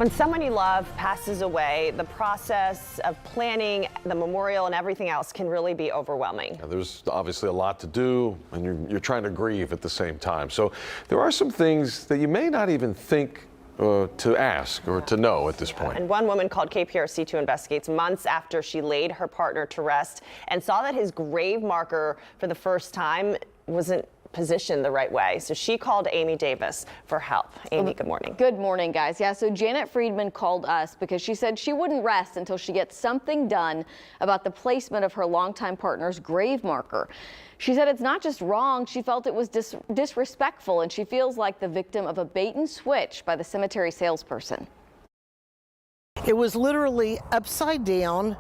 When someone you love passes away, the process of planning the memorial and everything else can really be overwhelming. Now, there's obviously a lot to do, and you're trying to grieve at the same time. So there are some things that you may not even think to ask or to know at this point. And one woman called KPRC to investigate months after she laid her partner to rest and saw that his grave marker for the first time wasn't positioned the right way. So she called Amy Davis for help. Amy, good morning. Good morning, guys. Yeah, so Janet Friedman called us because she said she wouldn't rest until she gets something done about the placement of her longtime partner's grave marker. She said it's not just wrong, she felt it was disrespectful, and she feels like the victim of a bait and switch by the cemetery salesperson. It was literally upside down,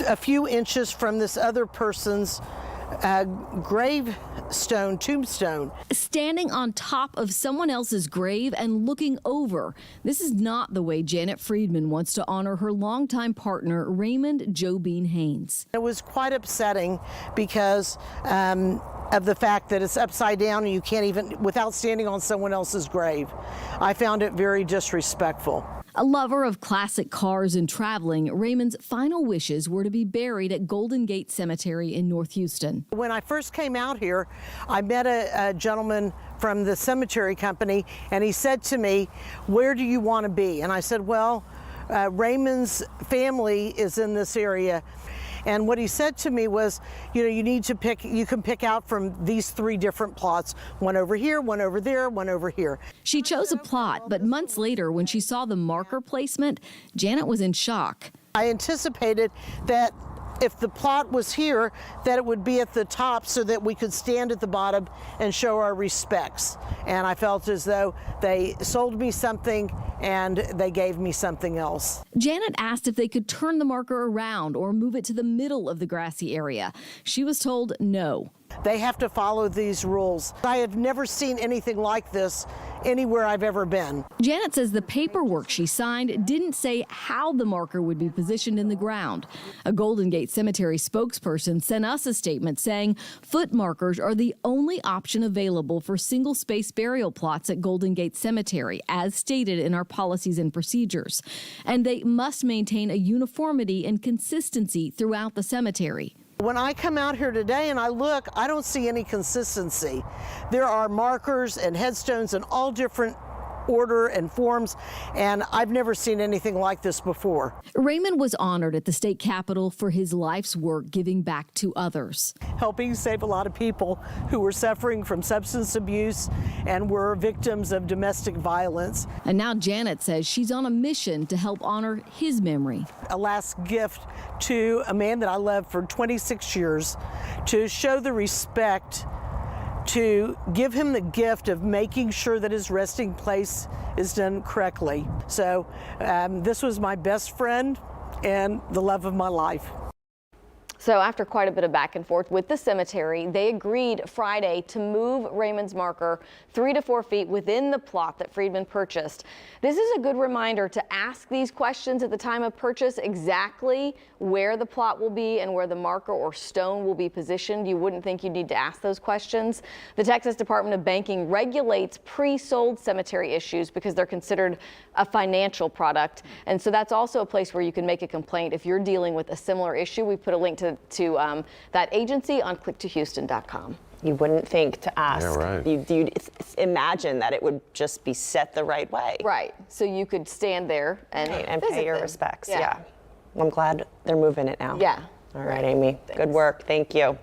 a few inches from this other person's tombstone. Standing on top of someone else's grave and looking over. This is not the way Janet Friedman wants to honor her longtime partner, Raymond Joe Bean Haynes. It was quite upsetting because of the fact that it's upside down and you can't even, without standing on someone else's grave. I found it very disrespectful. A lover of classic cars and traveling, Raymond's final wishes were to be buried at Golden Gate Cemetery in North Houston. When I first came out here, I met a gentleman from the cemetery company, and he said to me, "Where do you want to be?" And I said, "Well, Raymond's family is in this area." And what he said to me was, you know, you can pick out from these 3 different plots, one over here, one over there, one over here. She chose a plot, but months later, when she saw the marker placement, Janet was in shock. I anticipated that if the plot was here, that it would be at the top so that we could stand at the bottom and show our respects. And I felt as though they sold me something and they gave me something else. Janet asked if they could turn the marker around or move it to the middle of the grassy area. She was told no. They have to follow these rules. I have never seen anything like this anywhere I've ever been. Janet says the paperwork she signed didn't say how the marker would be positioned in the ground. A Golden Gate Cemetery spokesperson sent us a statement saying foot markers are the only option available for single-space burial plots at Golden Gate Cemetery, as stated in our policies and procedures. And they must maintain a uniformity and consistency throughout the cemetery. When I come out here today and I look, I don't see any consistency. There are markers and headstones in all different order and forms, and I've never seen anything like this before. Raymond was honored at the state capitol for his life's work giving back to others. Helping save a lot of people who were suffering from substance abuse and were victims of domestic violence. And now Janet says she's on a mission to help honor his memory. A last gift to a man that I loved for 26 years, to show the respect, to give him the gift of making sure that his resting place is done correctly. So this was my best friend and the love of my life. So after quite a bit of back and forth with the cemetery, they agreed Friday to move Raymond's marker 3 to 4 feet within the plot that Friedman purchased. This is a good reminder to ask these questions at the time of purchase, exactly where the plot will be and where the marker or stone will be positioned. You wouldn't think you'd need to ask those questions. The Texas Department of Banking regulates pre-sold cemetery issues because they're considered a financial product. And so that's also a place where you can make a complaint if you're dealing with a similar issue. We put a link to that agency on clicktohouston.com. You wouldn't think to ask. Yeah, right. You'd imagine that it would just be set the right way. Right. So you could stand there and pay your them. respects. Yeah. Well, I'm glad they're moving it now. Yeah. All right, Amy. Good work. Thank you.